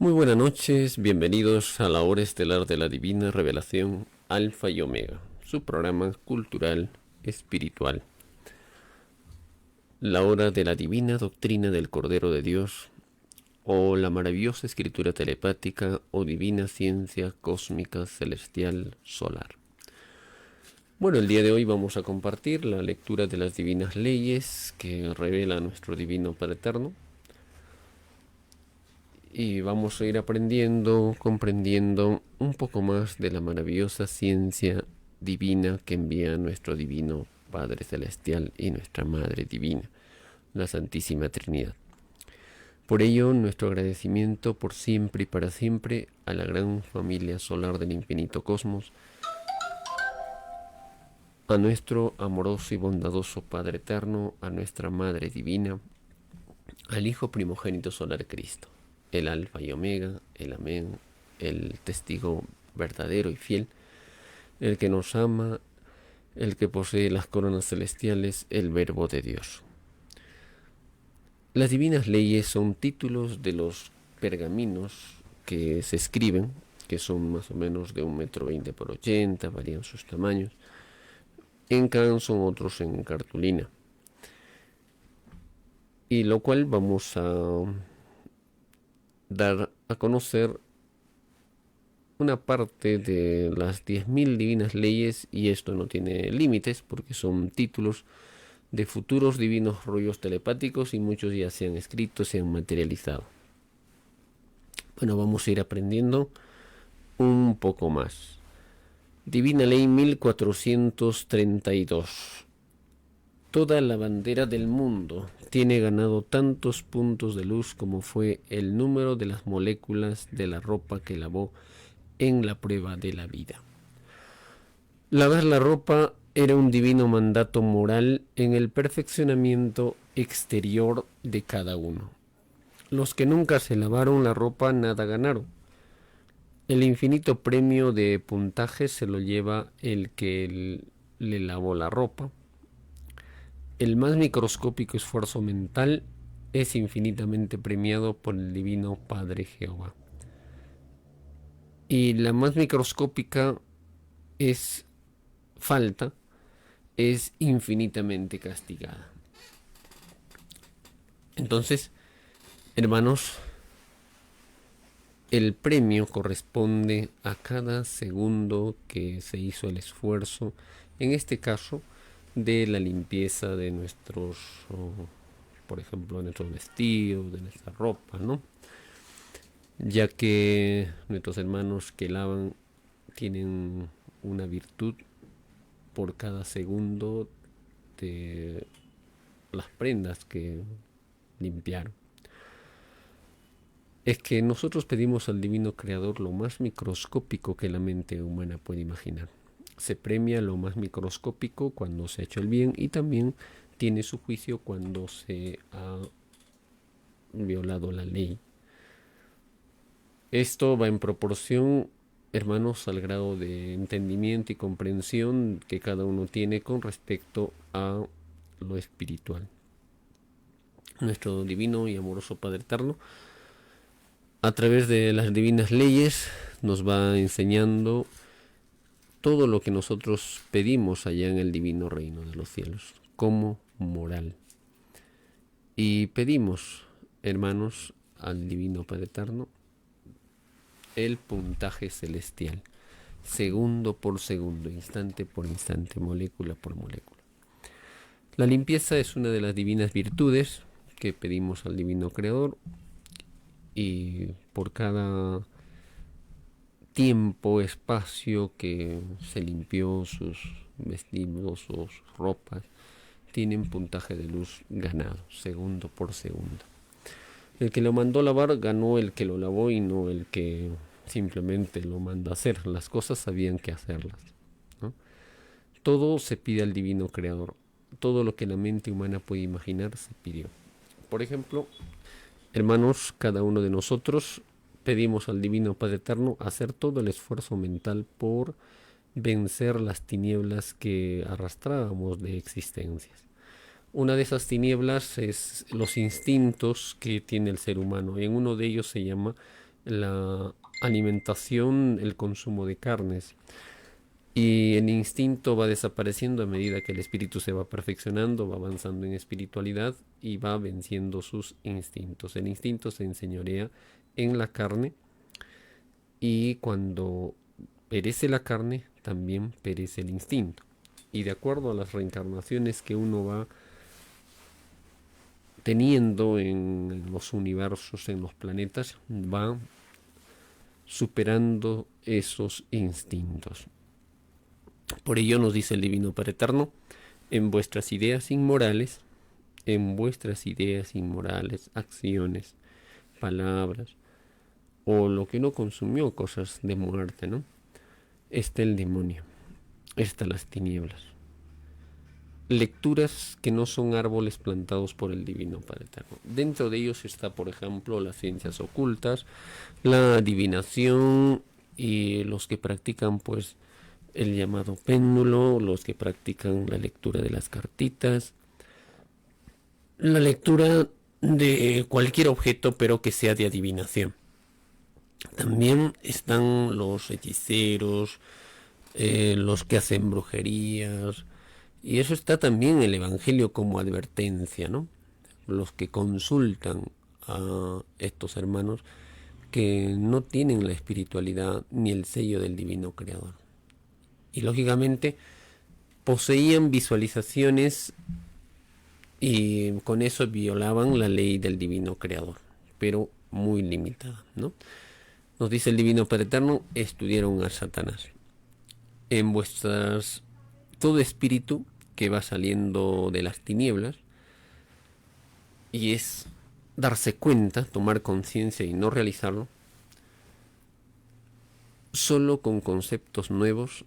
Muy buenas noches, bienvenidos a la hora estelar de la divina revelación Alfa y Omega, su programa cultural espiritual. La hora de la divina doctrina del Cordero de Dios, o la maravillosa escritura telepática, o divina ciencia cósmica celestial solar. Bueno, el día de hoy vamos a compartir la lectura de las divinas leyes que revela nuestro divino Padre Eterno. Y vamos a ir aprendiendo, comprendiendo un poco más de la maravillosa ciencia divina que envía nuestro divino Padre Celestial y nuestra Madre Divina, la Santísima Trinidad. Por ello, nuestro agradecimiento por siempre y para siempre a la gran familia solar del infinito cosmos, a nuestro amoroso y bondadoso Padre Eterno, a nuestra Madre Divina, al Hijo primogénito solar Cristo, el Alfa y Omega, el Amén, el testigo verdadero y fiel, el que nos ama, el que posee las coronas celestiales, el Verbo de Dios. Las divinas leyes son títulos de los pergaminos que se escriben, que son más o menos de 1,20 m por 80 m, varían sus tamaños. En canson, otros en cartulina. Y lo cual vamos a dar a conocer una parte de las 10.000 divinas leyes, y esto no tiene límites porque son títulos de futuros divinos rollos telepáticos y muchos ya se han escrito, se han materializado. Bueno, vamos a ir aprendiendo un poco más. Divina Ley 1432. Toda la bandera del mundo tiene ganado tantos puntos de luz como fue el número de las moléculas de la ropa que lavó en la prueba de la vida. Lavar la ropa era un divino mandato moral en el perfeccionamiento exterior de cada uno. Los que nunca se lavaron la ropa nada ganaron. El infinito premio de puntaje se lo lleva el que le lavó la ropa. El más microscópico esfuerzo mental es infinitamente premiado por el Divino Padre Jehová. Y la más microscópica falta es infinitamente castigada. Entonces, hermanos, el premio corresponde a cada segundo que se hizo el esfuerzo, en este caso, de la limpieza de nuestros, por ejemplo, de nuestros vestidos, de nuestra ropa, ¿no? Ya que nuestros hermanos que lavan tienen una virtud por cada segundo de las prendas que limpiaron. Es que nosotros pedimos al Divino Creador lo más microscópico que la mente humana puede imaginar. Se premia lo más microscópico cuando se ha hecho el bien, y también tiene su juicio cuando se ha violado la ley. Esto va en proporción, hermanos, al grado de entendimiento y comprensión que cada uno tiene con respecto a lo espiritual. Nuestro divino y amoroso Padre Eterno, a través de las divinas leyes, nos va enseñando todo lo que nosotros pedimos allá en el divino reino de los cielos, como moral. Y pedimos, hermanos, al divino Padre Eterno el puntaje celestial, segundo por segundo, instante por instante, molécula por molécula. La limpieza es una de las divinas virtudes que pedimos al divino Creador, y por cada tiempo, espacio que se limpió sus vestidos, sus ropas, tienen puntaje de luz ganado, segundo por segundo. El que lo mandó lavar ganó el que lo lavó, y no el que simplemente lo manda a hacer. Las cosas sabían que hacerlas, ¿no? Todo se pide al divino Creador. Todo lo que la mente humana puede imaginar se pidió. Por ejemplo, hermanos, cada uno de nosotros pedimos al Divino Padre Eterno hacer todo el esfuerzo mental por vencer las tinieblas que arrastrábamos de existencias. Una de esas tinieblas es los instintos que tiene el ser humano, y en uno de ellos se llama la alimentación, el consumo de carnes. Y el instinto va desapareciendo a medida que el espíritu se va perfeccionando, va avanzando en espiritualidad y va venciendo sus instintos. El instinto se enseñorea en la carne y cuando perece la carne, también perece el instinto. Y de acuerdo a las reencarnaciones que uno va teniendo en los universos, en los planetas, va superando esos instintos. Por ello nos dice el Divino Padre Eterno, en vuestras ideas inmorales, acciones, palabras, o lo que no consumió, cosas de muerte, ¿no? Está el demonio, están las tinieblas. Lecturas que no son árboles plantados por el Divino Padre Eterno. Dentro de ellos está, por ejemplo, las ciencias ocultas, la adivinación y los que practican, pues, el llamado péndulo, los que practican la lectura de las cartitas, la lectura de cualquier objeto, pero que sea de adivinación. También están los hechiceros, los que hacen brujerías, y eso está también en el Evangelio como advertencia, ¿no? Los que consultan a estos hermanos que no tienen la espiritualidad ni el sello del divino creador. Y lógicamente poseían visualizaciones y con eso violaban la ley del divino creador, pero muy limitada, ¿no? Nos dice el Divino Padre Eterno, estudiaron a Satanás. En vuestras, todo espíritu que va saliendo de las tinieblas, y es darse cuenta, tomar conciencia y no realizarlo, solo con conceptos nuevos,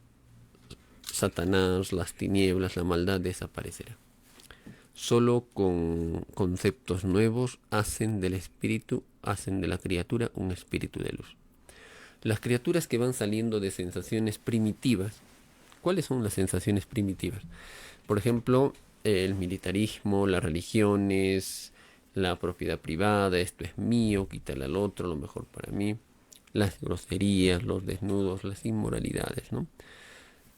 Satanás, las tinieblas, la maldad desaparecerá. Solo con conceptos nuevos hacen del espíritu, hacen de la criatura un espíritu de luz. Las criaturas que van saliendo de sensaciones primitivas, ¿cuáles son las sensaciones primitivas? Por ejemplo, el militarismo, las religiones, la propiedad privada, esto es mío, quítale al otro, lo mejor para mí, las groserías, los desnudos, las inmoralidades, ¿no?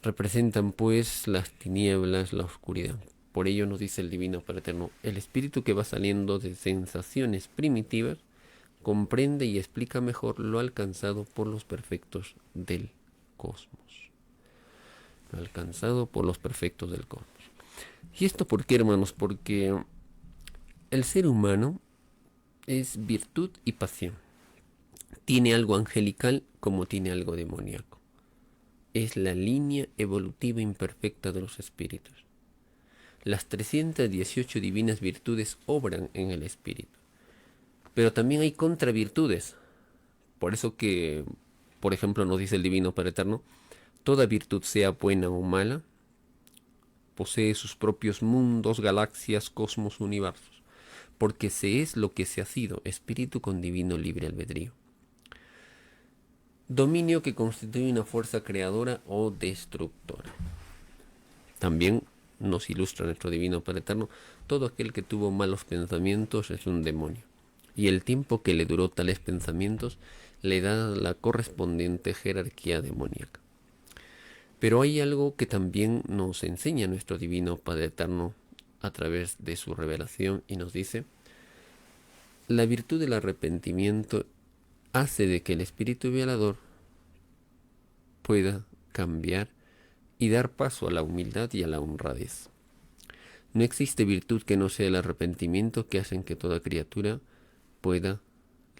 Representan pues las tinieblas, la oscuridad. Por ello nos dice el Divino Padre Eterno, el espíritu que va saliendo de sensaciones primitivas comprende y explica mejor lo alcanzado por los perfectos del cosmos. Lo alcanzado por los perfectos del cosmos. ¿Y esto por qué, hermanos? Porque el ser humano es virtud y pasión. Tiene algo angelical como tiene algo demoníaco. Es la línea evolutiva imperfecta de los espíritus. Las 318 divinas virtudes obran en el espíritu. Pero también hay contravirtudes. Por eso que, por ejemplo, nos dice el Divino Padre Eterno, toda virtud, sea buena o mala, posee sus propios mundos, galaxias, cosmos, universos, porque se es lo que se ha sido, espíritu con divino libre albedrío. Dominio que constituye una fuerza creadora o destructora. También nos ilustra nuestro Divino Padre Eterno, todo aquel que tuvo malos pensamientos es un demonio, y el tiempo que le duró tales pensamientos le da la correspondiente jerarquía demoníaca. Pero hay algo que también nos enseña nuestro Divino Padre Eterno a través de su revelación y nos dice, la virtud del arrepentimiento hace de que el espíritu violador pueda cambiar y dar paso a la humildad y a la honradez. No existe virtud que no sea el arrepentimiento que hacen que toda criatura pueda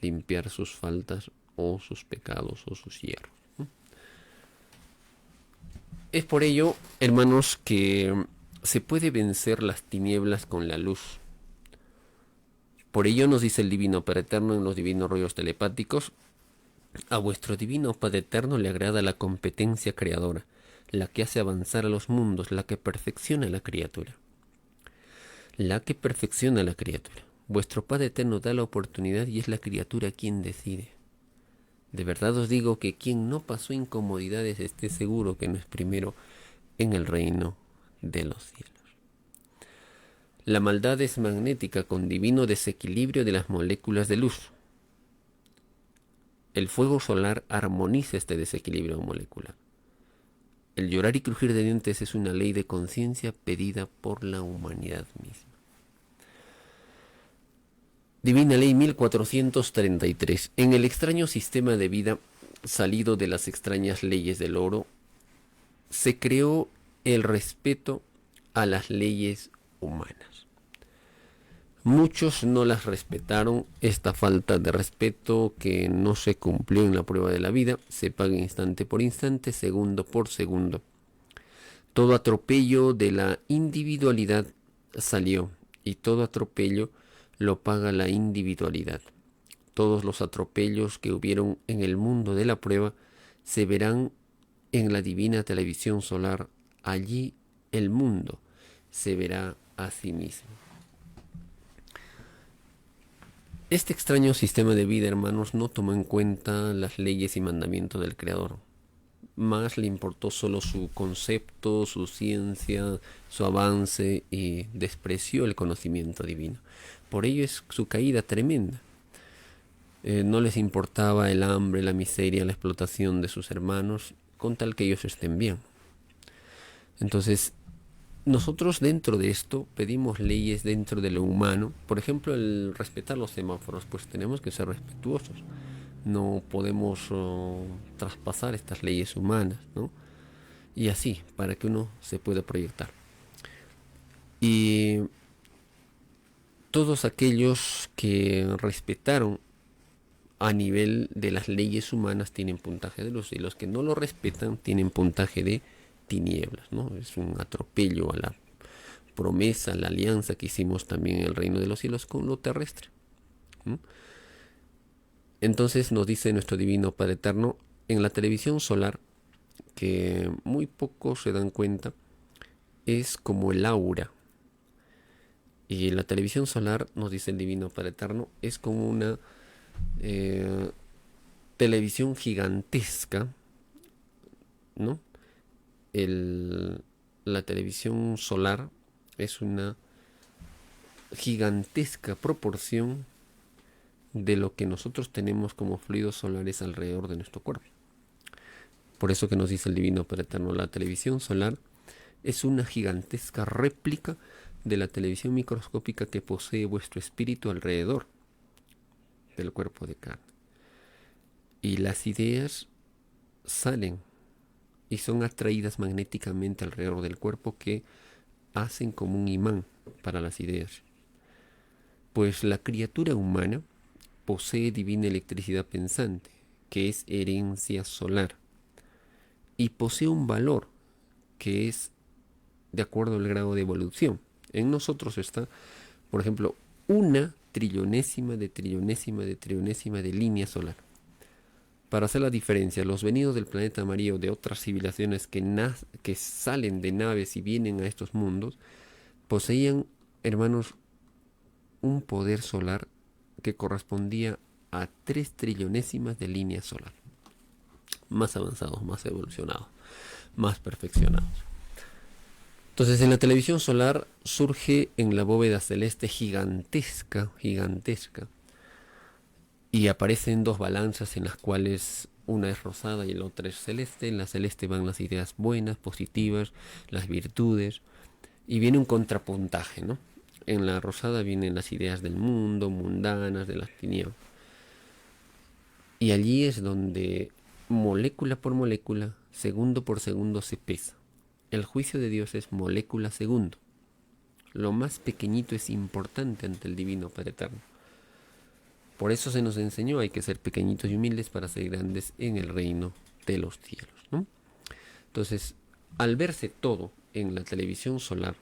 limpiar sus faltas o sus pecados o sus hierros. Es por ello, hermanos, que se puede vencer las tinieblas con la luz. Por ello nos dice el Divino Padre Eterno en los divinos rollos telepáticos, a vuestro Divino Padre Eterno le agrada la competencia creadora, la que hace avanzar a los mundos, la que perfecciona a la criatura. La que perfecciona a la criatura. Vuestro Padre Eterno da la oportunidad y es la criatura quien decide. De verdad os digo que quien no pasó incomodidades esté seguro que no es primero en el reino de los cielos. La maldad es magnética con divino desequilibrio de las moléculas de luz. El fuego solar armoniza este desequilibrio molecular. El llorar y crujir de dientes es una ley de conciencia pedida por la humanidad misma. Divina Ley 1433. En el extraño sistema de vida salido de las extrañas leyes del oro, se creó el respeto a las leyes humanas. Muchos no las respetaron. Esta falta de respeto que no se cumplió en la prueba de la vida se paga instante por instante, segundo por segundo. Todo atropello de la individualidad salió, y todo atropello lo paga la individualidad. Todos los atropellos que hubieron en el mundo de la prueba se verán en la divina televisión solar. Allí el mundo se verá a sí mismo. Este extraño sistema de vida, hermanos, no tomó en cuenta las leyes y mandamientos del Creador. Más le importó solo su concepto, su ciencia, su avance, y despreció el conocimiento divino. Por ello es su caída tremenda. No les importaba el hambre, la miseria, la explotación de sus hermanos, con tal que ellos estén bien. Entonces, nosotros dentro de esto pedimos leyes dentro de lo humano. Por ejemplo, el respetar los semáforos, pues tenemos que ser respetuosos. No podemos traspasar estas leyes humanas, ¿no? Y así, para que uno se pueda proyectar. Y todos aquellos que respetaron a nivel de las leyes humanas tienen puntaje de luz, y los que no lo respetan tienen puntaje de tinieblas, ¿no? Es un atropello a la promesa, a la alianza que hicimos también en el reino de los cielos con lo terrestre, ¿no? Entonces nos dice nuestro divino Padre Eterno en la televisión solar, que muy pocos se dan cuenta, es como el aura. Y la televisión solar, nos dice el divino Padre Eterno, es como una televisión gigantesca, ¿no? La televisión solar es una gigantesca proporción de lo que nosotros tenemos como fluidos solares alrededor de nuestro cuerpo. Por eso que nos dice el divino Padre Eterno, la televisión solar es una gigantesca réplica de la televisión microscópica que posee vuestro espíritu alrededor del cuerpo de carne. Y las ideas salen y son atraídas magnéticamente alrededor del cuerpo, que hacen como un imán para las ideas. Pues la criatura humana posee divina electricidad pensante, que es herencia solar, y posee un valor que es de acuerdo al grado de evolución. En nosotros está, por ejemplo, una trillonésima de línea solar. Para hacer la diferencia, los venidos del planeta amarillo de otras civilizaciones que salen de naves y vienen a estos mundos, poseían, hermanos, un poder solar que correspondía a 3 trillonésimas de línea solar. Más avanzados, más evolucionados, más perfeccionados. Entonces, en la televisión solar surge en la bóveda celeste gigantesca, y aparecen 2 balanzas en las cuales una es rosada y la otra es celeste. En la celeste van las ideas buenas, positivas, las virtudes, y viene un contrapuntaje, ¿no? En la rosada vienen las ideas del mundo, mundanas, de las tinieblas. Y allí es donde molécula por molécula, segundo por segundo se pesa. El juicio de Dios es molécula segundo. Lo más pequeñito es importante ante el divino Padre Eterno. Por eso se nos enseñó, hay que ser pequeñitos y humildes para ser grandes en el reino de los cielos, ¿no? Entonces, al verse todo en la televisión solar,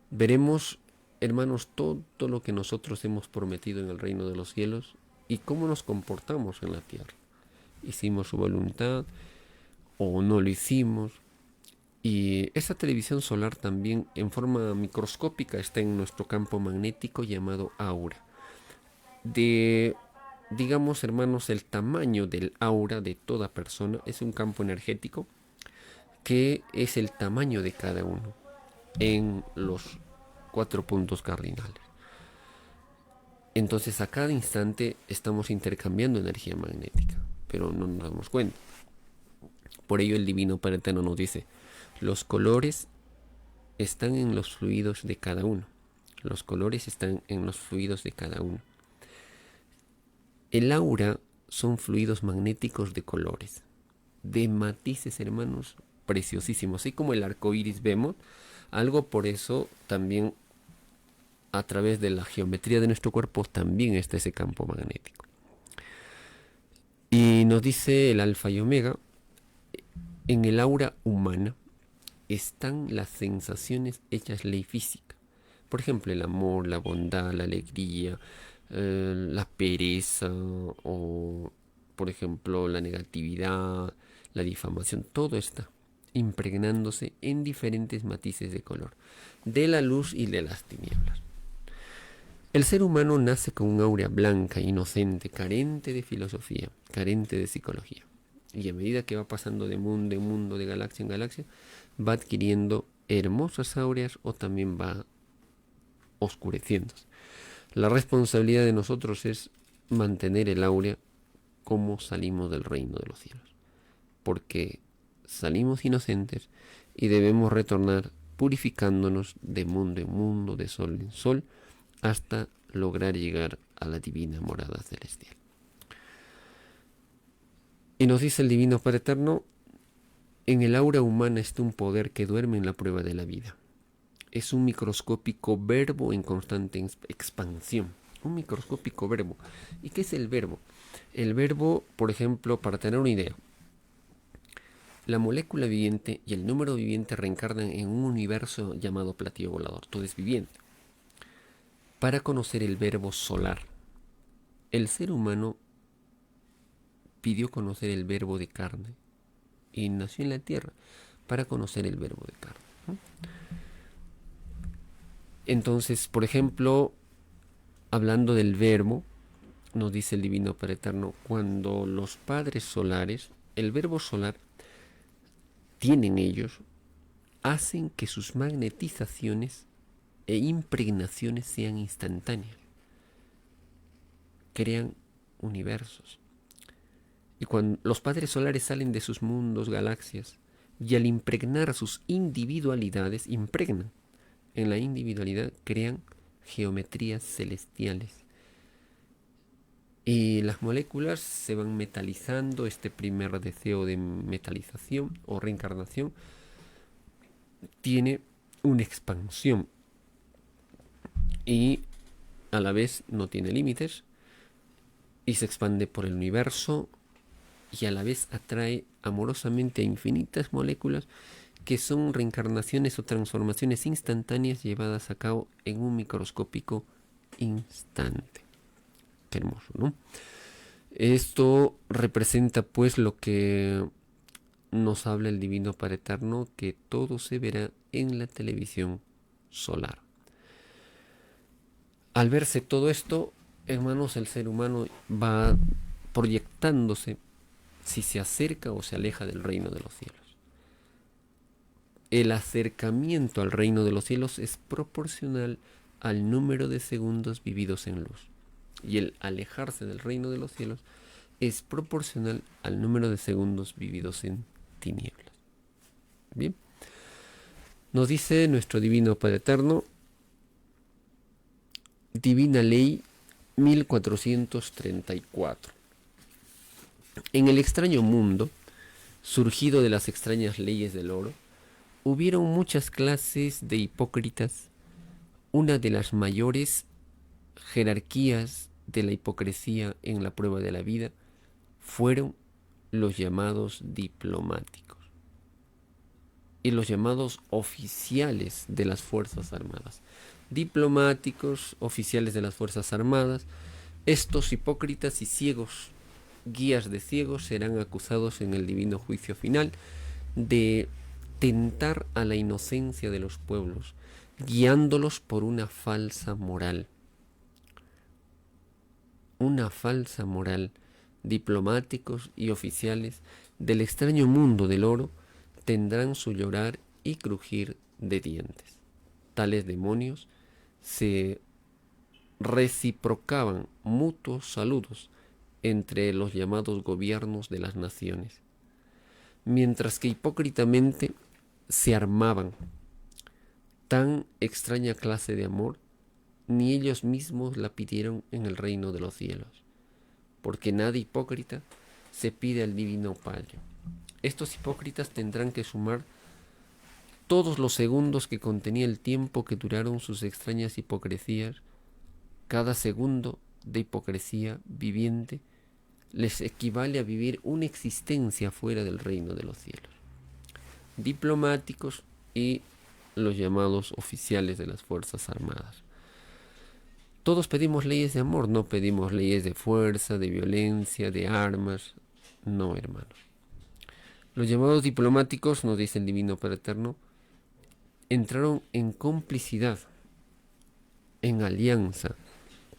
veremos, hermanos, todo lo que nosotros hemos prometido en el reino de los cielos y cómo nos comportamos en la tierra. ¿Hicimos su voluntad o no lo hicimos? Y esa televisión solar también en forma microscópica está en nuestro campo magnético llamado aura. Digamos, hermanos, el tamaño del aura de toda persona es un campo energético que es el tamaño de cada uno en los 4 puntos cardinales. Entonces a cada instante estamos intercambiando energía magnética, pero no nos damos cuenta. Por ello el Divino Padre Eterno nos dice, los colores están en los fluidos de cada uno. Los colores están en los fluidos de cada uno. El aura son fluidos magnéticos de colores, de matices, hermanos, preciosísimos. Así como el arco iris vemos, algo por eso también a través de la geometría de nuestro cuerpo también está ese campo magnético. Y nos dice el alfa y omega, en el aura humana están las sensaciones hechas ley física. Por ejemplo, el amor, la bondad, la alegría, la pereza o, por ejemplo, la negatividad, la difamación, todo está impregnándose en diferentes matices de color, de la luz y de las tinieblas. El ser humano nace con un aura blanca, inocente, carente de filosofía, carente de psicología. Y a medida que va pasando de mundo en mundo, de galaxia en galaxia, va adquiriendo hermosas aureas o también va oscureciéndose. La responsabilidad de nosotros es mantener el áurea como salimos del reino de los cielos. Porque salimos inocentes y debemos retornar purificándonos de mundo en mundo, de sol en sol, hasta lograr llegar a la divina morada celestial. Y nos dice el Divino Padre Eterno, en el aura humana está un poder que duerme en la prueba de la vida. Es un microscópico verbo en constante expansión. Un microscópico verbo. ¿Y qué es el verbo? El verbo, por ejemplo, para tener una idea, la molécula viviente y el número viviente reencarnan en un universo llamado platillo volador. Todo es viviente. Para conocer el verbo solar, el ser humano pidió conocer el verbo de carne y nació en la tierra para conocer el verbo de carne, ¿no? Entonces, por ejemplo, hablando del verbo, nos dice el Divino Padre Eterno, cuando los padres solares, el verbo solar, tienen ellos, hacen que sus magnetizaciones e impregnaciones sean instantáneas. Crean universos. Y cuando los padres solares salen de sus mundos, galaxias, y al impregnar sus individualidades, impregnan en la individualidad, crean geometrías celestiales. Y las moléculas se van metalizando. Este primer deseo de metalización o reencarnación tiene una expansión y a la vez no tiene límites y se expande por el universo y a la vez atrae amorosamente a infinitas moléculas que son reencarnaciones o transformaciones instantáneas llevadas a cabo en un microscópico instante. Qué hermoso, ¿no? Esto representa pues lo que nos habla el Divino Padre Eterno, que todo se verá en la televisión solar. Al verse todo esto, hermanos, el ser humano va proyectándose si se acerca o se aleja del reino de los cielos. El acercamiento al reino de los cielos es proporcional al número de segundos vividos en luz. Y el alejarse del reino de los cielos es proporcional al número de segundos vividos en tinieblas. Bien. Nos dice nuestro Divino Padre Eterno, Divina Ley 1434. En el extraño mundo, surgido de las extrañas leyes del oro, hubieron muchas clases de hipócritas. Una de las mayores jerarquías de la hipocresía en la prueba de la vida fueron los llamados diplomáticos y los llamados oficiales de las Fuerzas Armadas. Diplomáticos, oficiales de las Fuerzas Armadas, estos hipócritas y ciegos, guías de ciegos, serán acusados en el divino juicio final de tentar a la inocencia de los pueblos, guiándolos por una falsa moral. Una falsa moral. Diplomáticos y oficiales del extraño mundo del oro tendrán su llorar y crujir de dientes. Tales demonios se reciprocaban mutuos saludos entre los llamados gobiernos de las naciones, mientras que hipócritamente se armaban. Tan extraña clase de amor, ni ellos mismos la pidieron en el reino de los cielos, porque nada hipócrita se pide al divino Padre. Estos hipócritas tendrán que sumar todos los segundos que contenía el tiempo que duraron sus extrañas hipocresías. Cada segundo de hipocresía viviente les equivale a vivir una existencia fuera del reino de los cielos. Diplomáticos y los llamados oficiales de las Fuerzas Armadas. Todos pedimos leyes de amor, no pedimos leyes de fuerza, de violencia, de armas. No, hermanos. Los llamados diplomáticos, nos dice el Divino Padre Eterno, entraron en complicidad, en alianza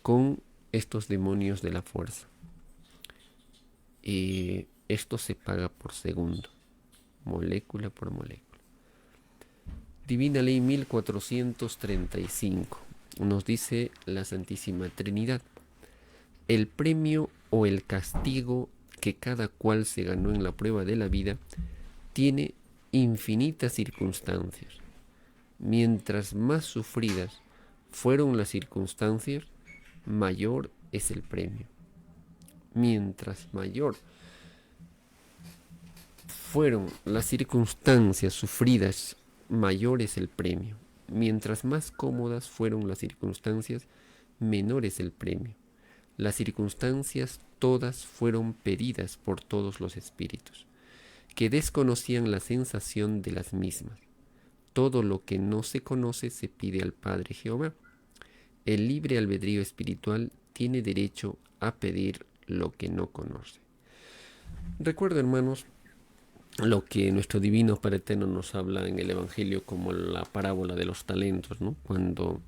con estos demonios de la fuerza. Y esto se paga por segundo, molécula por molécula. Divina Ley 1435 nos dice la Santísima Trinidad: el premio o el castigo que cada cual se ganó en la prueba de la vida tiene infinitas circunstancias. Mientras más sufridas fueron las circunstancias, mayor es el premio. Mientras mayor fueron las circunstancias sufridas, mayor es el premio. Mientras más cómodas fueron las circunstancias, menor es el premio. Las circunstancias todas fueron pedidas por todos los espíritus, que desconocían la sensación de las mismas. Todo lo que no se conoce se pide al Padre Jehová. El libre albedrío espiritual tiene derecho a pedir lo que no conoce. Recuerdo, hermanos, lo que nuestro Divino Padre Eterno nos habla en el Evangelio como la parábola de los talentos, ¿no? Cuando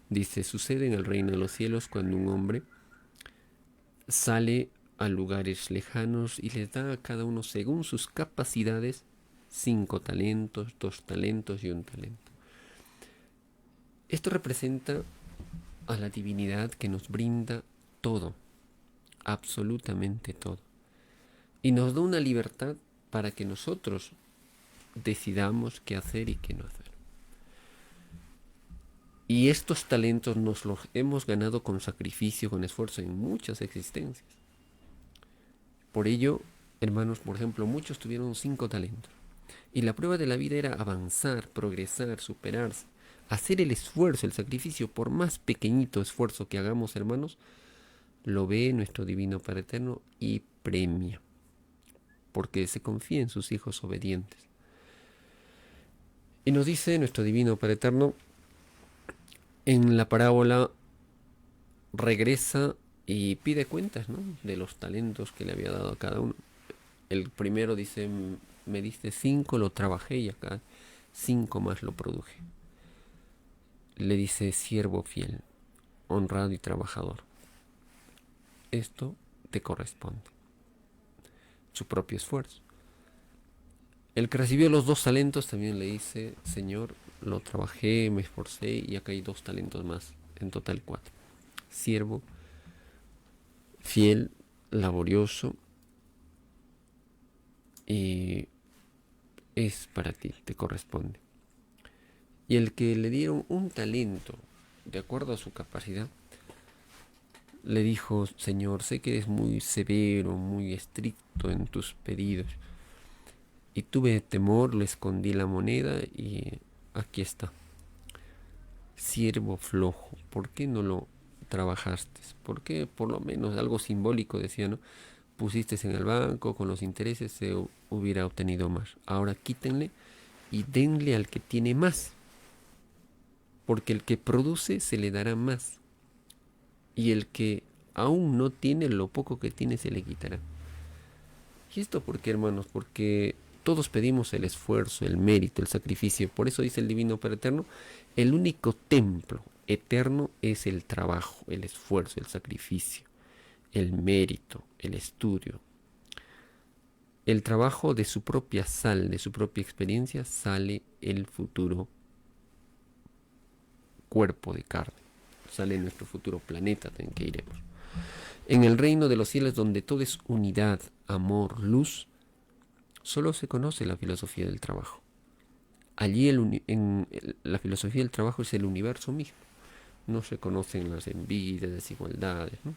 dice, sucede en el reino de los cielos cuando un hombre sale a lugares lejanos y les da a cada uno según sus capacidades 5 talentos, 2 talentos y 1 talento. Esto representa a la divinidad que nos brinda todo, absolutamente todo, y nos da una libertad para que nosotros decidamos qué hacer y qué no hacer. Y estos talentos nos los hemos ganado con sacrificio, con esfuerzo en muchas existencias. Por ello, hermanos, por ejemplo, muchos tuvieron 5 talentos. Y la prueba de la vida era avanzar, progresar, superarse, hacer el esfuerzo, el sacrificio. Por más pequeñito esfuerzo que hagamos, hermanos, lo ve nuestro Divino Padre Eterno y premia, porque se confía en sus hijos obedientes. Y nos dice nuestro Divino Padre Eterno, en la parábola regresa y pide cuentas, ¿no?, de los talentos que le había dado a cada uno. El primero dice, me diste 5, lo trabajé y acá 5 más lo produje. Le dice, siervo fiel, honrado y trabajador, esto te corresponde, su propio esfuerzo. El que recibió los 2 talentos también le dice, Señor, lo trabajé, me esforcé y acá hay 2 talentos más, en total 4. Siervo fiel, laborioso, y es para ti, te corresponde. Y el que le dieron 1 talento, de acuerdo a su capacidad, le dijo, Señor, sé que eres muy severo, muy estricto en tus pedidos, y tuve temor, le escondí la moneda y aquí está. Siervo flojo, ¿por qué no lo trabajaste? ¿Por qué por lo menos algo simbólico, decía, ¿no?, pusiste en el banco, con los intereses se hubiera obtenido más? Ahora quítenle y denle al que tiene más, porque el que produce se le dará más, y el que aún no tiene, lo poco que tiene se le quitará. ¿Y esto por qué, hermanos? Porque todos pedimos el esfuerzo, el mérito, el sacrificio. Por eso dice el Divino Padre Eterno, el único templo eterno es el trabajo, el esfuerzo, el sacrificio, el mérito, el estudio. El trabajo de su propia sal, de su propia experiencia, sale el futuro cuerpo de carne. sale nuestro futuro planeta en que iremos. En el reino de los cielos, donde todo es unidad, amor, luz, solo se conoce la filosofía del trabajo. Allí la filosofía del trabajo es el universo mismo. No se conocen las envidias, desigualdades, ¿no?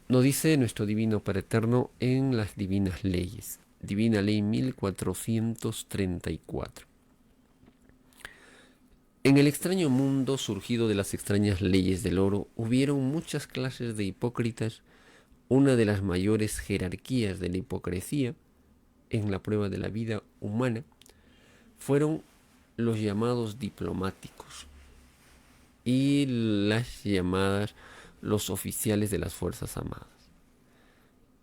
Nos dice nuestro Divino Padre Eterno en las Divinas Leyes. Divina Ley 1434. En el extraño mundo surgido de las extrañas leyes del oro, hubieron muchas clases de hipócritas. Una de las mayores jerarquías de la hipocresía en la prueba de la vida humana fueron los llamados diplomáticos y las llamadas los oficiales de las Fuerzas Armadas.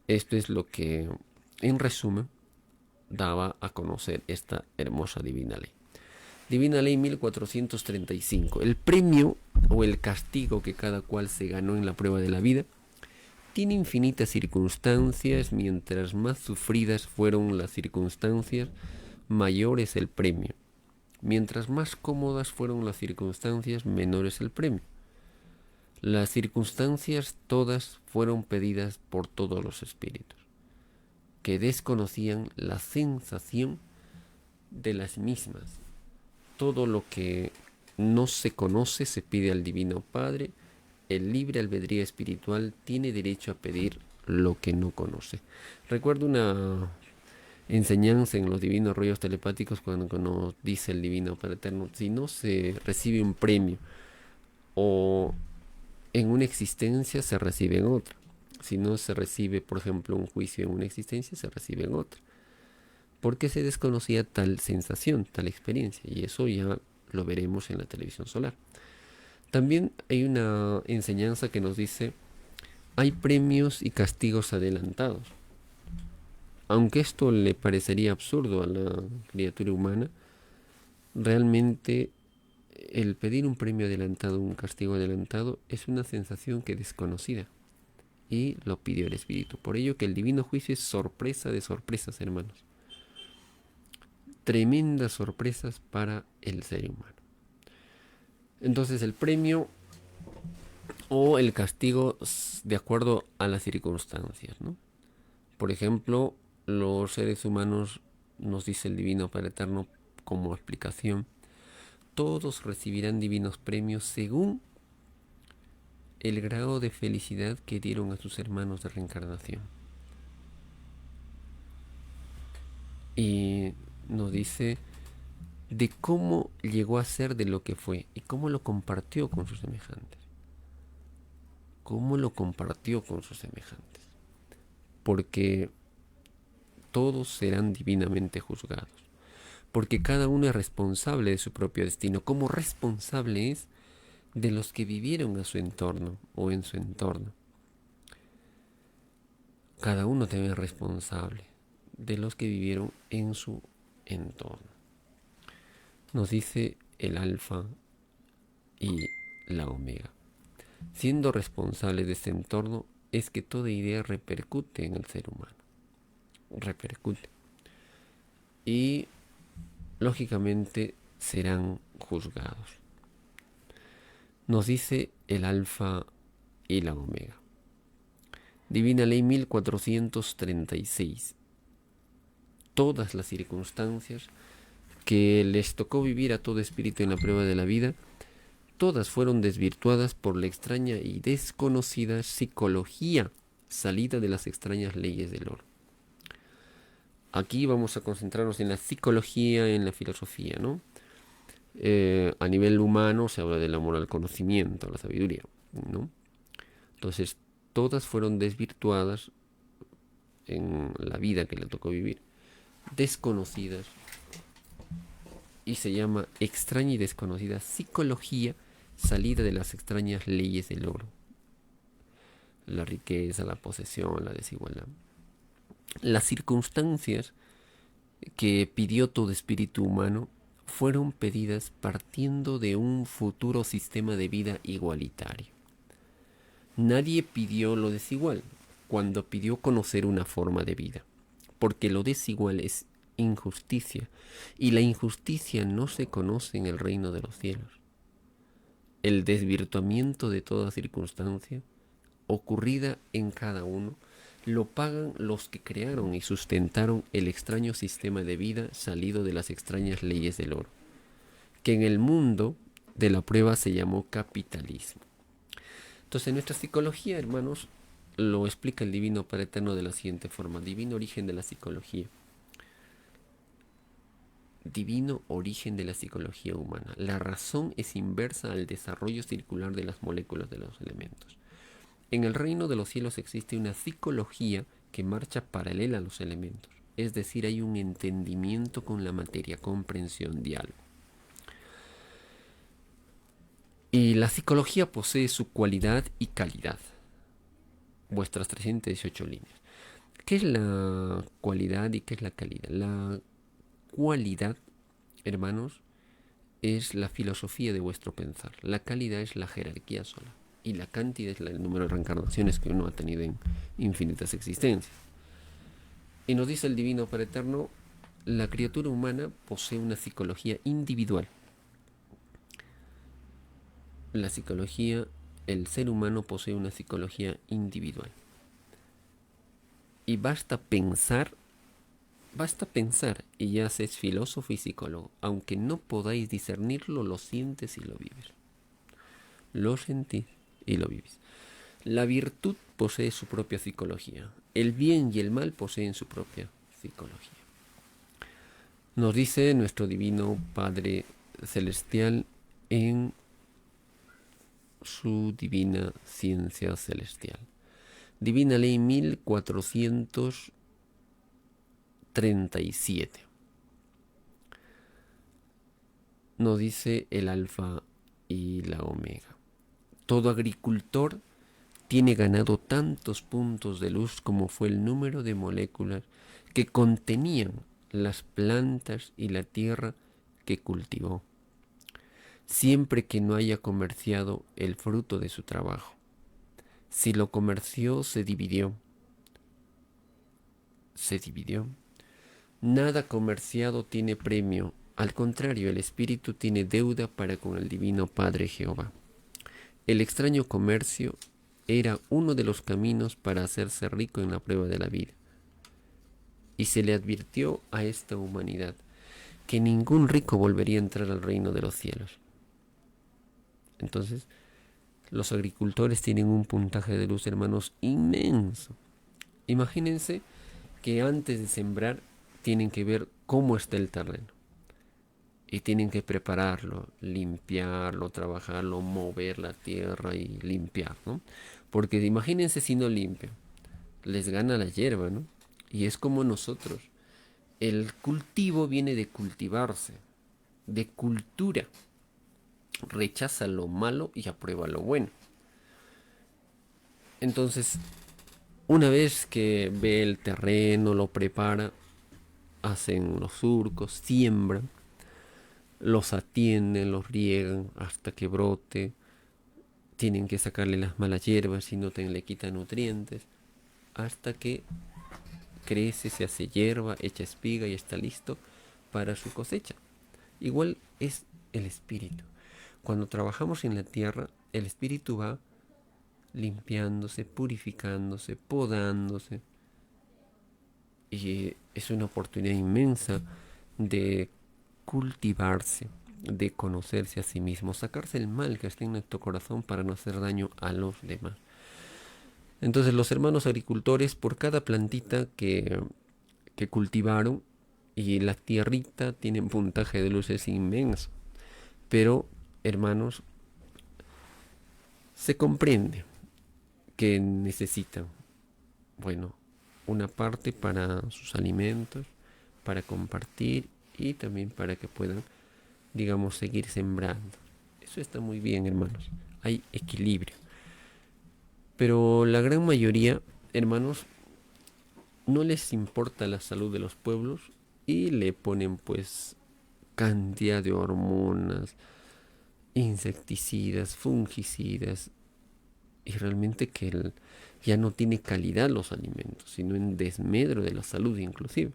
Esto es lo que, en resumen, daba a conocer esta hermosa Divina Ley. Divina Ley 1435. El premio o el castigo que cada cual se ganó en la prueba de la vida tiene infinitas circunstancias. Mientras más sufridas fueron las circunstancias, mayor es el premio. Mientras más cómodas fueron las circunstancias, menor es el premio. Las circunstancias todas fueron pedidas por todos los espíritus, que desconocían la sensación de las mismas. Todo lo que no se conoce se pide al Divino Padre. El libre albedrío espiritual tiene derecho a pedir lo que no conoce. Recuerdo una enseñanza en los divinos rollos telepáticos cuando nos dice el Divino Padre Eterno: si no se recibe un premio o en una existencia, se recibe en otra. Si no se recibe, por ejemplo, un juicio en una existencia, se recibe en otra. Porque se desconocía tal sensación, tal experiencia, y eso ya lo veremos en la televisión solar. También hay una enseñanza que nos dice: hay premios y castigos adelantados. Aunque esto le parecería absurdo a la criatura humana, realmente el pedir un premio adelantado, un castigo adelantado, es una sensación que es desconocida, y lo pidió el Espíritu. Por ello que el divino juicio es sorpresa de sorpresas, hermanos. Tremendas sorpresas para el ser humano. Entonces el premio o el castigo de acuerdo a las circunstancias, ¿no? Por ejemplo, los seres humanos, nos dice el Divino Padre Eterno como explicación, todos recibirán divinos premios según el grado de felicidad que dieron a sus hermanos de reencarnación. Y nos dice de cómo llegó a ser de lo que fue y cómo lo compartió con sus semejantes. Cómo lo compartió con sus semejantes. Porque todos serán divinamente juzgados. Porque cada uno es responsable de su propio destino. Como responsable es de los que vivieron a su entorno o en su entorno. Cada uno también es responsable de los que vivieron en su entorno. Nos dice el alfa y la omega. Siendo responsable de este entorno, es que toda idea repercute en el ser humano. Repercute. Y lógicamente serán juzgados. Nos dice el alfa y la omega. Divina Ley 1436. Todas las circunstancias que les tocó vivir a todo espíritu en la prueba de la vida, todas fueron desvirtuadas por la extraña y desconocida psicología salida de las extrañas leyes del oro. Aquí vamos a concentrarnos en la psicología, en la filosofía, ¿no? A nivel humano se habla del amor al conocimiento, a la sabiduría, ¿no? Entonces, todas fueron desvirtuadas en la vida que le tocó vivir, desconocidas, y se llama extraña y desconocida psicología salida de las extrañas leyes del oro. La riqueza, la posesión, la desigualdad. Las circunstancias que pidió todo espíritu humano fueron pedidas partiendo de un futuro sistema de vida igualitario. Nadie pidió lo desigual cuando pidió conocer una forma de vida, porque lo desigual es injusticia, y la injusticia no se conoce en el reino de los cielos. el desvirtuamiento de toda circunstancia ocurrida en cada uno, lo pagan los que crearon y sustentaron el extraño sistema de vida salido de las extrañas leyes del oro, que en el mundo de la prueba se llamó capitalismo. Entonces, nuestra psicología, hermanos, lo explica el Divino Padre Eterno de la siguiente forma: divino origen de la psicología. Divino origen de la psicología humana. La razón es inversa al desarrollo circular de las moléculas de los elementos. En el reino de los cielos existe una psicología que marcha paralela a los elementos. Es decir, hay un entendimiento con la materia, comprensión, diálogo. Y la psicología posee su cualidad y calidad. Vuestras 318 líneas. ¿Qué es la cualidad y qué es la calidad? La cualidad, hermanos, es la filosofía de vuestro pensar. La calidad es la jerarquía sola. Y la cantidad es el número de reencarnaciones que uno ha tenido en infinitas existencias. Y nos dice el Divino Padre Eterno, la criatura humana posee una psicología individual. La psicología, el ser humano posee una psicología individual. Y basta pensar y ya seas filósofo y psicólogo. Aunque no podáis discernirlo, lo sientes y lo vives. Lo sentís y lo vivís. La virtud posee su propia psicología. El bien y el mal poseen su propia psicología. Nos dice nuestro Divino Padre Celestial en su Divina Ciencia Celestial. Divina Ley 1437. Nos dice el Alfa y la Omega. Todo agricultor tiene ganado tantos puntos de luz como fue el número de moléculas que contenían las plantas y la tierra que cultivó, siempre que no haya comerciado el fruto de su trabajo. Si lo comerció, se dividió. Nada comerciado tiene premio. Al contrario, el espíritu tiene deuda para con el Divino Padre Jehová. El extraño comercio era uno de los caminos para hacerse rico en la prueba de la vida. Y se le advirtió a esta humanidad que ningún rico volvería a entrar al reino de los cielos. Entonces, los agricultores tienen un puntaje de luz, hermanos, inmenso. Imagínense que antes de sembrar tienen que ver cómo está el terreno. Y tienen que prepararlo, limpiarlo, trabajarlo, mover la tierra y limpiar, ¿no? Porque imagínense si no limpian, les gana la hierba, ¿no? Y es como nosotros. El cultivo viene de cultivarse, de cultura. Rechaza lo malo y aprueba lo bueno. Entonces, una vez que ve el terreno, lo prepara, hacen los surcos, siembran, los atienden, los riegan hasta que brote. Tienen que sacarle las malas hierbas, si no le quitan nutrientes, hasta que crece, se hace hierba, echa espiga y está listo para su cosecha. Igual es el espíritu. Cuando trabajamos en la tierra, el espíritu va limpiándose, purificándose, podándose. Y es una oportunidad inmensa de cultivarse, de conocerse a sí mismo, sacarse el mal que está en nuestro corazón para no hacer daño a los demás. Entonces los hermanos agricultores, por cada plantita que cultivaron, y la tierrita tiene un puntaje de luces inmenso, pero hermanos, se comprende que necesitan, bueno, una parte para sus alimentos, para compartir y también para que puedan, digamos, seguir sembrando. Eso está muy bien, hermanos. Hay equilibrio. Pero la gran mayoría, hermanos, no les importa la salud de los pueblos y le ponen pues cantidad de hormonas, insecticidas, fungicidas, y realmente que ya no tiene calidad los alimentos, sino en desmedro de la salud inclusive.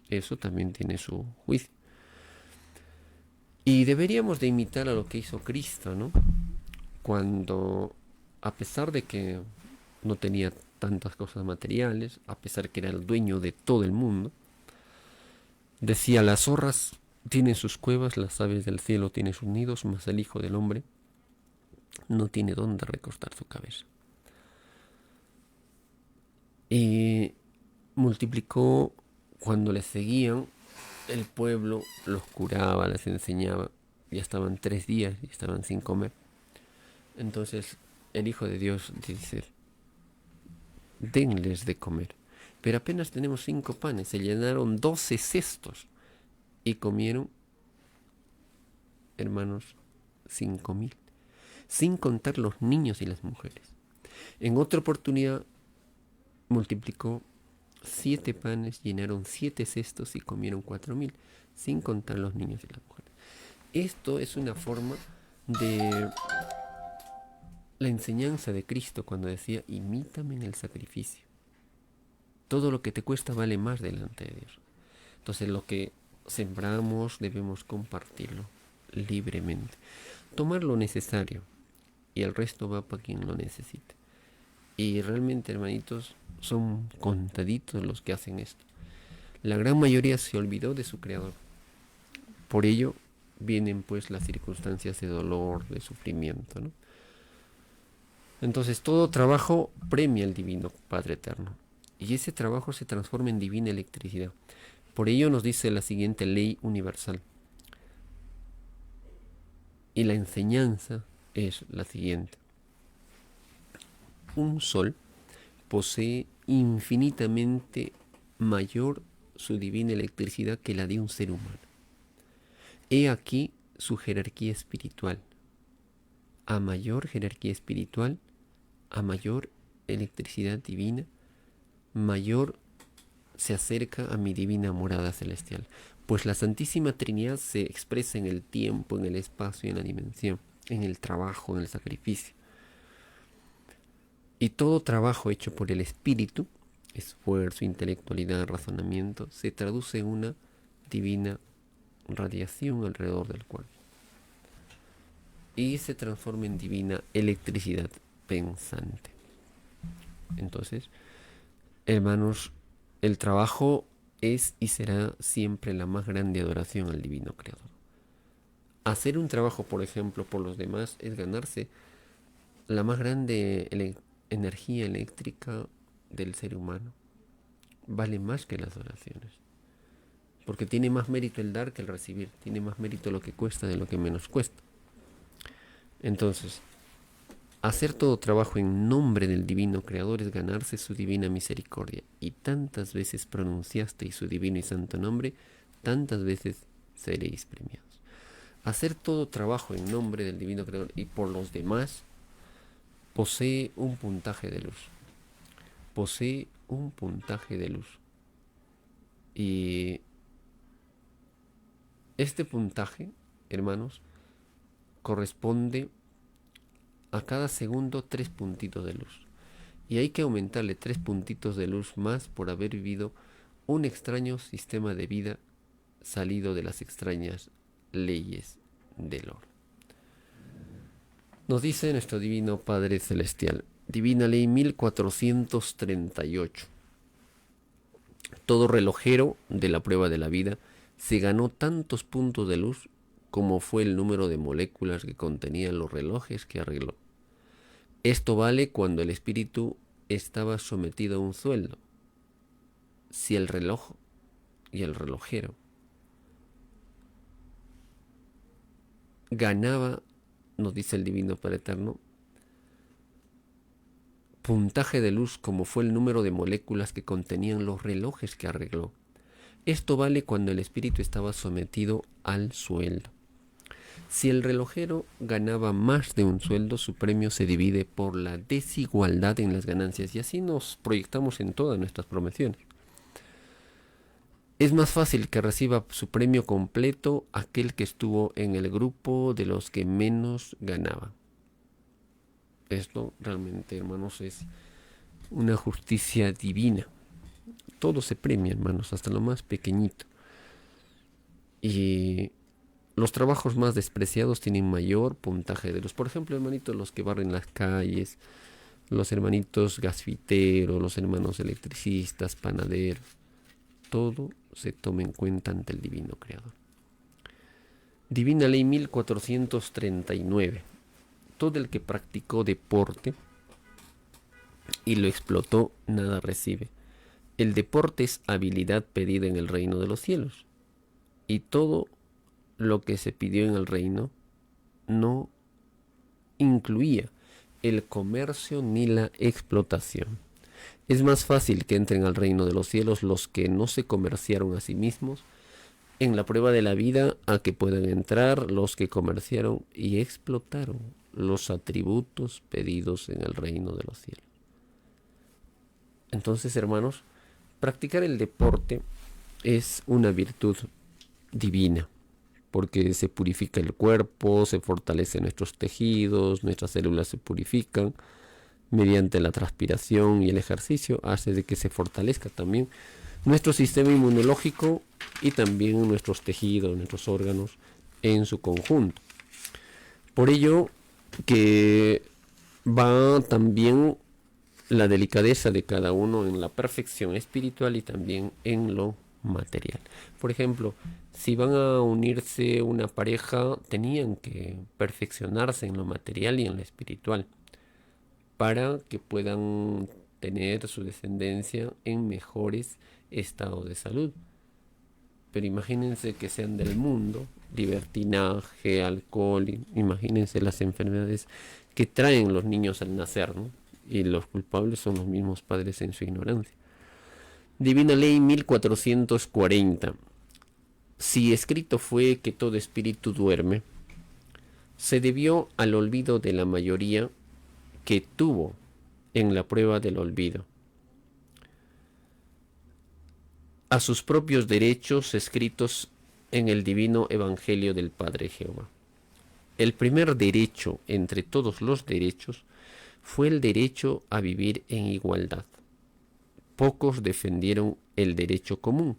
Eso también tiene su juicio. Y deberíamos de imitar a lo que hizo Cristo, ¿no? cuando, a pesar de que no tenía tantas cosas materiales, a pesar que era el dueño de todo el mundo, decía: las zorras tienen sus cuevas, las aves del cielo tienen sus nidos, mas el Hijo del Hombre no tiene dónde recostar su cabeza. Y multiplicó cuando les seguían, el pueblo los curaba, les enseñaba. Ya estaban 3 días y estaban sin comer. Entonces el Hijo de Dios dice: denles de comer. Pero apenas tenemos 5 panes. Se llenaron 12 cestos y comieron, hermanos, 5.000, sin contar los niños y las mujeres. En otra oportunidad multiplicó 7 panes, llenaron 7 cestos y comieron 4.000, sin contar los niños y las mujeres. Esto es una forma de la enseñanza de Cristo cuando decía: imítame en el sacrificio. Todo lo que te cuesta vale más delante de Dios. Entonces lo que sembramos debemos compartirlo libremente. Tomar lo necesario y el resto va para quien lo necesite. Y realmente, hermanitos, son contaditos los que hacen esto. La gran mayoría se olvidó de su Creador. Por ello vienen pues las circunstancias de dolor, de sufrimiento, ¿no? Entonces todo trabajo premia al Divino Padre Eterno. Y ese trabajo se transforma en divina electricidad. Por ello nos dice la siguiente ley universal. Y la enseñanza es la siguiente. Un sol posee infinitamente mayor su divina electricidad que la de un ser humano. He aquí su jerarquía espiritual. A mayor jerarquía espiritual, a mayor electricidad divina, mayor se acerca a mi divina morada celestial. Pues la Santísima Trinidad se expresa en el tiempo, en el espacio y en la dimensión, en el trabajo, en el sacrificio. Y todo trabajo hecho por el Espíritu, esfuerzo, intelectualidad, razonamiento, se traduce en una divina radiación alrededor del cuerpo. Y se transforma en divina electricidad pensante. Entonces, hermanos, el trabajo es y será siempre la más grande adoración al Divino Creador. Hacer un trabajo, por ejemplo, por los demás es ganarse la más grande energía eléctrica del ser humano. Vale más que las oraciones. Porque tiene más mérito el dar que el recibir. Tiene más mérito lo que cuesta de lo que menos cuesta. Entonces, hacer todo trabajo en nombre del Divino Creador es ganarse su divina misericordia. Y tantas veces pronunciasteis su divino y santo nombre, tantas veces seréis premiados. Hacer todo trabajo en nombre del Divino Creador y por los demás posee un puntaje de luz. Posee un puntaje de luz. Y este puntaje, hermanos, corresponde a cada segundo 3 puntitos de luz. Y hay que aumentarle 3 puntitos de luz más por haber vivido un extraño sistema de vida salido de las extrañas leyes del oro. Nos dice nuestro Divino Padre Celestial, Divina Ley 1438. Todo relojero de la prueba de la vida se ganó tantos puntos de luz como fue el número de moléculas que contenían los relojes que arregló. Esto vale cuando el espíritu estaba sometido a un sueldo. Si el reloj y el relojero ganaba, nos dice el Divino Padre Eterno, puntaje de luz como fue el número de moléculas que contenían los relojes que arregló. Esto vale cuando el espíritu estaba sometido al sueldo. Si el relojero ganaba más de un sueldo, su premio se divide por la desigualdad en las ganancias, y así nos proyectamos en todas nuestras promociones. Es más fácil que reciba su premio completo aquel que estuvo en el grupo de los que menos ganaban. Esto realmente, hermanos, es una justicia divina. Todo se premia, hermanos, hasta lo más pequeñito. Y Los trabajos más despreciados tienen mayor puntaje de los, por ejemplo, hermanitos, los que barren las calles, los hermanitos gasfiteros, los hermanos electricistas, panaderos. Todo se toma en cuenta ante el divino creador. Divina Ley 1439. Todo el que practicó deporte y lo explotó, nada recibe. El deporte es habilidad pedida en el reino de los cielos. Y todo lo que se pidió en el reino no incluía el comercio ni la explotación. Es más fácil que entren al reino de los cielos los que no se comerciaron a sí mismos en la prueba de la vida, a que puedan entrar los que comerciaron y explotaron los atributos pedidos en el reino de los cielos. Entonces, hermanos, practicar el deporte es una virtud divina, porque se purifica el cuerpo, se fortalecen nuestros tejidos, nuestras células se purifican mediante la transpiración y el ejercicio, hace de que se fortalezca también nuestro sistema inmunológico y también nuestros tejidos, nuestros órganos en su conjunto. Por ello que va también la delicadeza de cada uno en la perfección espiritual y también en lo material. Por ejemplo, si van a unirse una pareja, tenían que perfeccionarse en lo material y en lo espiritual para que puedan tener su descendencia en mejores estados de salud. Pero imagínense que sean del mundo, libertinaje, alcohol, imagínense las enfermedades que traen los niños al nacer, ¿no? Y los culpables son los mismos padres en su ignorancia. Divina Ley 1440. Si escrito fue que todo espíritu duerme, se debió al olvido de la mayoría que tuvo en la prueba del olvido, a sus propios derechos escritos en el divino Evangelio del Padre Jehová. El primer derecho entre todos los derechos fue el derecho a vivir en igualdad. Pocos defendieron el derecho común.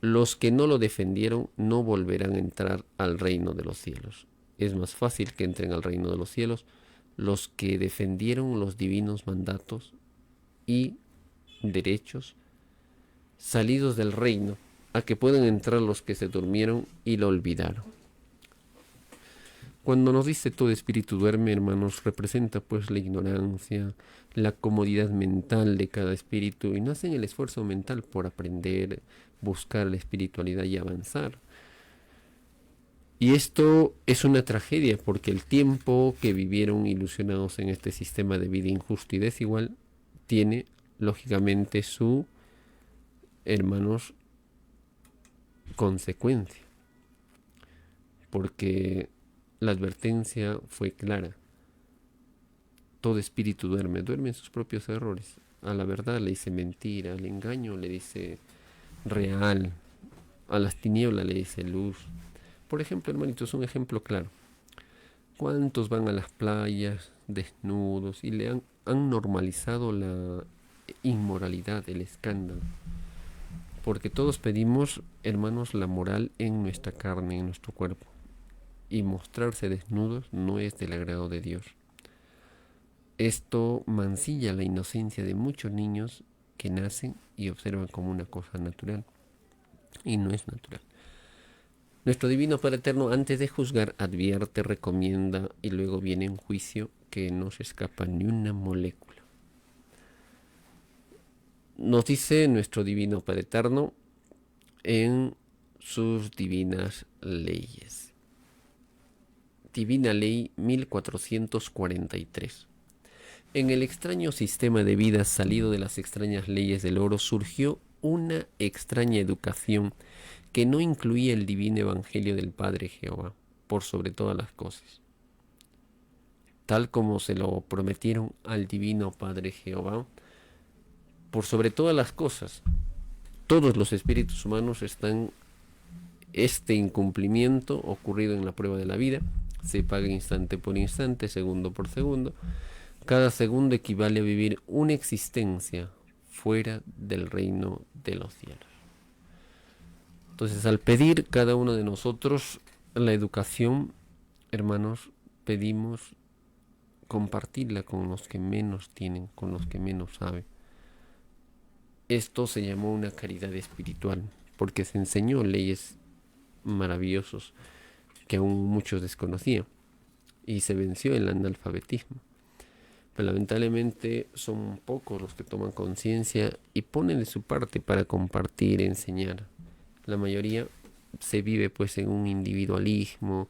Los que no lo defendieron no volverán a entrar al reino de los cielos. Es más fácil que entren al reino de los cielos los que defendieron los divinos mandatos y derechos salidos del reino, a que puedan entrar los que se durmieron y lo olvidaron. Cuando nos dice todo espíritu duerme, hermanos, representa pues la ignorancia, la comodidad mental de cada espíritu, y no hacen el esfuerzo mental por aprender, buscar la espiritualidad y avanzar. Y esto es una tragedia, porque el tiempo que vivieron ilusionados en este sistema de vida injusto y desigual tiene lógicamente su, hermanos, consecuencia, porque la advertencia fue clara. Todo espíritu duerme, duerme en sus propios errores. A la verdad le dice mentira, al engaño le dice real, a las tinieblas le dice luz. Por ejemplo, hermanitos, un ejemplo claro. ¿Cuántos van a las playas desnudos y le han normalizado la inmoralidad, el escándalo? Porque todos pedimos, hermanos, la moral en nuestra carne, en nuestro cuerpo. Y mostrarse desnudos no es del agrado de Dios. Esto mancilla la inocencia de muchos niños que nacen y observan como una cosa natural. Y no es natural. Nuestro Divino Padre Eterno, antes de juzgar, advierte, recomienda y luego viene un juicio que no se escapa ni una molécula. Nos dice nuestro Divino Padre Eterno en sus divinas leyes. Divina Ley 1443. En el extraño sistema de vida salido de las extrañas leyes del oro surgió una extraña educación que no incluía el divino evangelio del Padre Jehová por sobre todas las cosas, tal como se lo prometieron al divino Padre Jehová por sobre todas las cosas. Todos los espíritus humanos están este incumplimiento ocurrido en la prueba de la vida. Se paga instante por instante, segundo por segundo. Cada segundo equivale a vivir una existencia fuera del reino de los cielos. Entonces, al pedir cada uno de nosotros la educación, hermanos, pedimos compartirla con los que menos tienen, con los que menos saben. Esto se llamó una caridad espiritual, porque se enseñó leyes maravillosos que aún muchos desconocían y se venció el analfabetismo. Pero lamentablemente son pocos los que toman conciencia y ponen de su parte para compartir, enseñar. La mayoría se vive pues en un individualismo,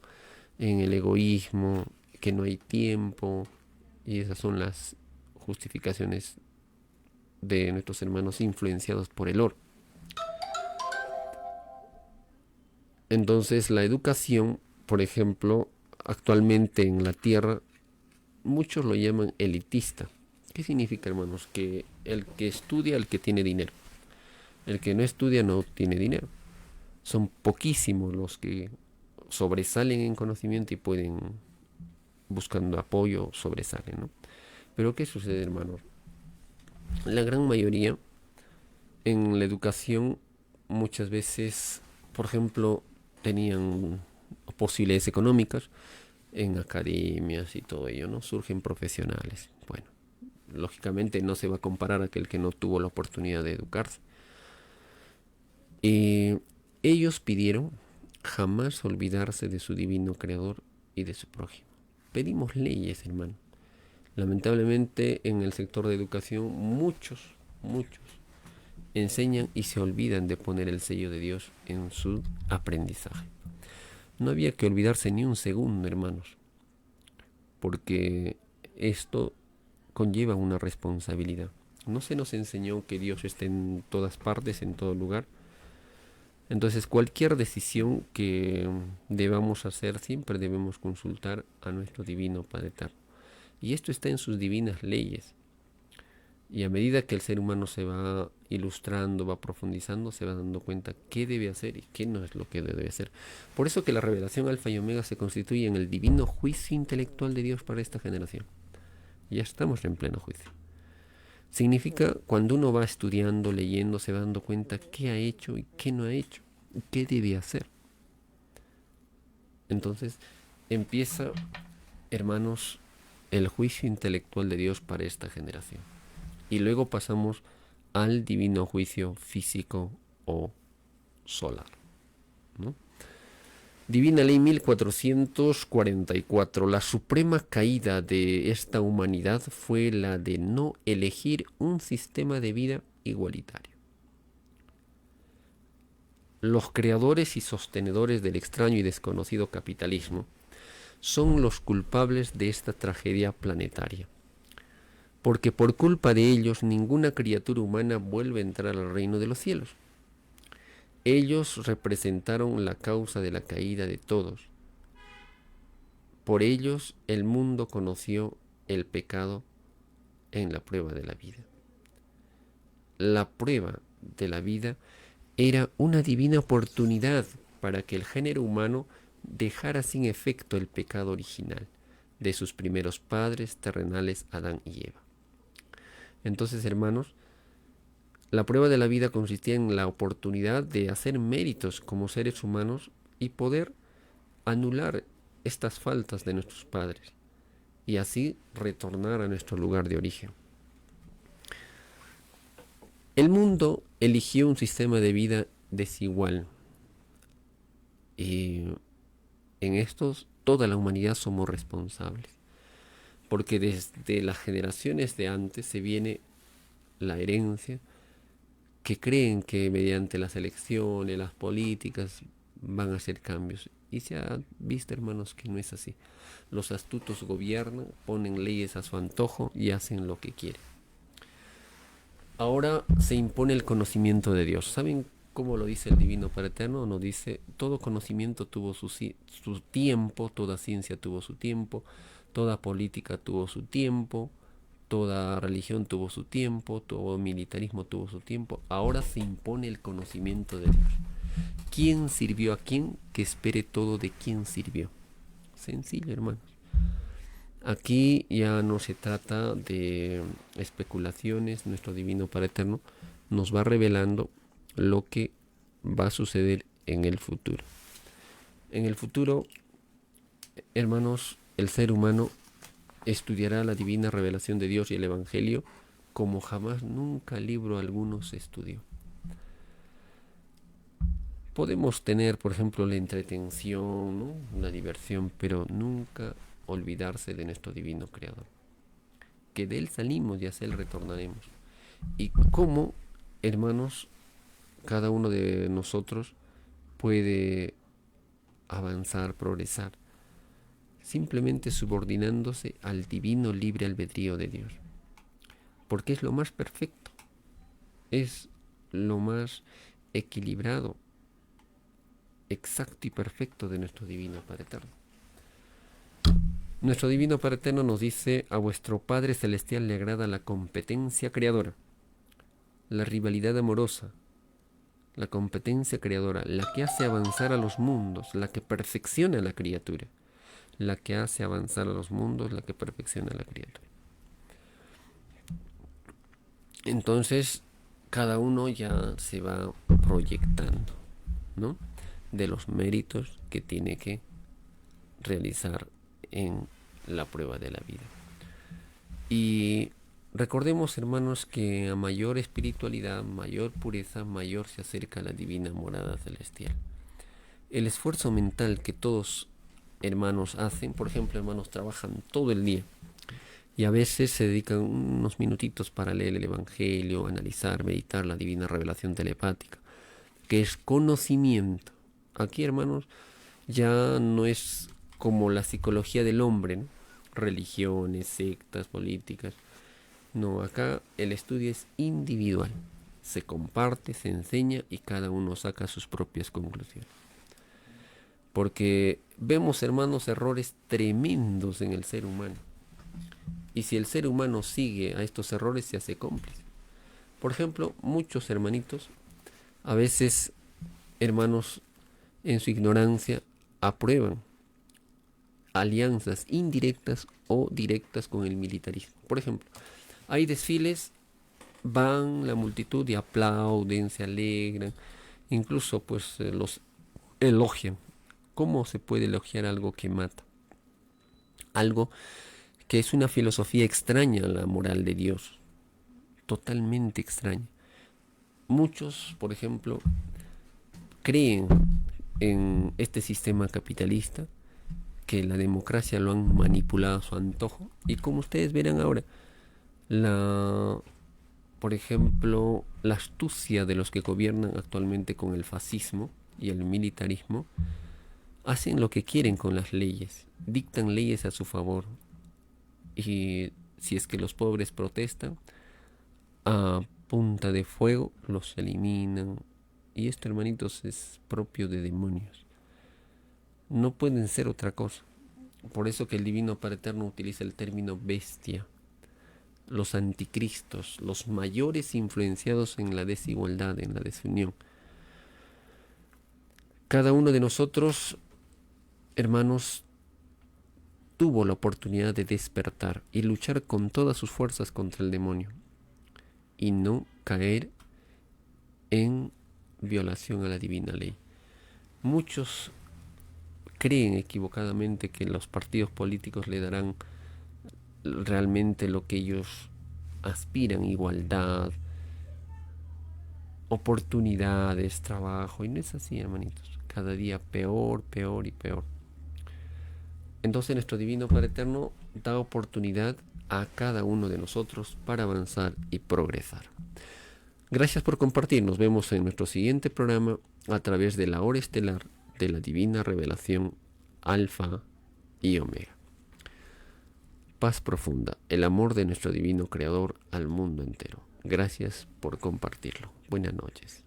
en el egoísmo, que no hay tiempo, y esas son las justificaciones de nuestros hermanos influenciados por el oro. Entonces la educación, por ejemplo, actualmente en la tierra, muchos lo llaman elitista. ¿Qué significa, hermanos? Que el que estudia, el que tiene dinero. El que no estudia no tiene dinero. Son poquísimos los que sobresalen en conocimiento y pueden, buscando apoyo, sobresalen, ¿no? Pero ¿qué sucede, hermanos? La gran mayoría en la educación muchas veces, por ejemplo, tenían posibilidades económicas en academias y todo ello, ¿no? Surgen profesionales. Bueno, lógicamente no se va a comparar a aquel que no tuvo la oportunidad de educarse. Y ellos pidieron jamás olvidarse de su divino creador y de su prójimo. Pedimos leyes, hermano. Lamentablemente en el sector de educación muchos enseñan y se olvidan de poner el sello de Dios en su aprendizaje. No había que olvidarse ni un segundo, hermanos, porque esto conlleva una responsabilidad. No se nos enseñó que Dios esté en todas partes, en todo lugar. Entonces cualquier decisión que debamos hacer siempre debemos consultar a nuestro divino Padre Eterno. Y esto está en sus divinas leyes. Y a medida que el ser humano se va ilustrando, va profundizando, se va dando cuenta qué debe hacer y qué no es lo que debe hacer. Por eso que la revelación alfa y omega se constituye en el divino juicio intelectual de Dios para esta generación. Ya estamos en pleno juicio. Significa cuando uno va estudiando, leyendo, se va dando cuenta qué ha hecho y qué no ha hecho, y qué debe hacer. Entonces empieza, hermanos, el juicio intelectual de Dios para esta generación. Y luego pasamos al divino juicio físico o solar, ¿no? Divina Ley 1444. La suprema caída de esta humanidad fue la de no elegir un sistema de vida igualitario. Los creadores y sostenedores del extraño y desconocido capitalismo son los culpables de esta tragedia planetaria, porque por culpa de ellos ninguna criatura humana vuelve a entrar al reino de los cielos. Ellos representaron la causa de la caída de todos. Por ellos el mundo conoció el pecado en la prueba de la vida. La prueba de la vida era una divina oportunidad para que el género humano dejara sin efecto el pecado original de sus primeros padres terrenales, Adán y Eva. Entonces, hermanos, la prueba de la vida consistía en la oportunidad de hacer méritos como seres humanos y poder anular estas faltas de nuestros padres y así retornar a nuestro lugar de origen. El mundo eligió un sistema de vida desigual y en estos toda la humanidad somos responsables, porque desde las generaciones de antes se viene la herencia que creen que mediante las elecciones, las políticas, van a hacer cambios. Y se ha visto, hermanos, que no es así. Los astutos gobiernan, ponen leyes a su antojo y hacen lo que quieren. Ahora se impone el conocimiento de Dios. ¿Saben cómo lo dice el Divino Padre Eterno? Nos dice, todo conocimiento tuvo su tiempo, toda ciencia tuvo su tiempo, toda política tuvo su tiempo, toda religión tuvo su tiempo, todo militarismo tuvo su tiempo. Ahora se impone el conocimiento de Dios. ¿Quién sirvió a quién? Que espere todo de quién sirvió. Sencillo, hermanos. Aquí ya no se trata de especulaciones. Nuestro Divino Padre Eterno nos va revelando lo que va a suceder en el futuro. En el futuro, hermanos, el ser humano estudiará la divina revelación de Dios y el Evangelio como jamás nunca libro alguno se estudió. Podemos tener, por ejemplo, la entretención, ¿no? La diversión, pero nunca olvidarse de nuestro divino Creador. Que de Él salimos y hacia Él retornaremos. Y cómo, hermanos, cada uno de nosotros puede avanzar, progresar, simplemente subordinándose al divino libre albedrío de Dios. Porque es lo más perfecto, es lo más equilibrado, exacto y perfecto de nuestro divino Padre Eterno. Nuestro divino Padre Eterno nos dice: a vuestro Padre Celestial le agrada la competencia creadora, la rivalidad amorosa, la competencia creadora, la que hace avanzar a los mundos, la que perfecciona a la criatura, la que hace avanzar a los mundos, la que perfecciona a la criatura. Entonces, cada uno ya se va proyectando, ¿no?, de los méritos que tiene que realizar en la prueba de la vida. Y recordemos, hermanos, que a mayor espiritualidad, mayor pureza, mayor se acerca a la divina morada celestial. El esfuerzo mental que todos, hermanos, hacen, por ejemplo, hermanos, trabajan todo el día y a veces se dedican unos minutitos para leer el Evangelio, analizar, meditar la divina revelación telepática, que es conocimiento. Aquí, hermanos, ya no es como la psicología del hombre, ¿no?, religiones, sectas, políticas. No, acá el estudio es individual. Se comparte, se enseña y cada uno saca sus propias conclusiones. Porque vemos, hermanos, errores tremendos en el ser humano. Y si el ser humano sigue a estos errores, se hace cómplice. Por ejemplo, muchos hermanitos, a veces, hermanos, en su ignorancia, aprueban alianzas indirectas o directas con el militarismo. Por ejemplo, hay desfiles, van la multitud y aplauden, se alegran, incluso pues los elogian. ¿Cómo se puede elogiar algo que mata? Algo que es una filosofía extraña a la moral de Dios, totalmente extraña. Muchos, por ejemplo, creen en este sistema capitalista, que la democracia lo han manipulado a su antojo, y como ustedes verán ahora, por ejemplo, la astucia de los que gobiernan actualmente con el fascismo y el militarismo, hacen lo que quieren con las leyes, dictan leyes a su favor, y si es que los pobres protestan, a punta de fuego los eliminan. Y esto, hermanitos, es propio de demonios. No pueden ser otra cosa. Por eso que el Divino Padre Eterno utiliza el término bestia. Los anticristos, los mayores influenciados en la desigualdad, en la desunión. Cada uno de nosotros, hermanos, tuvo la oportunidad de despertar y luchar con todas sus fuerzas contra el demonio y no caer en violación a la divina ley. Muchos creen equivocadamente que los partidos políticos le darán realmente lo que ellos aspiran: igualdad, oportunidades, trabajo, y no es así, hermanitos. Cada día peor, peor y peor. Entonces nuestro Divino Padre Eterno da oportunidad a cada uno de nosotros para avanzar y progresar. Gracias por compartir. Nos vemos en nuestro siguiente programa a través de la hora estelar de la divina revelación Alfa y Omega. Paz profunda, el amor de nuestro divino Creador al mundo entero. Gracias por compartirlo. Buenas noches.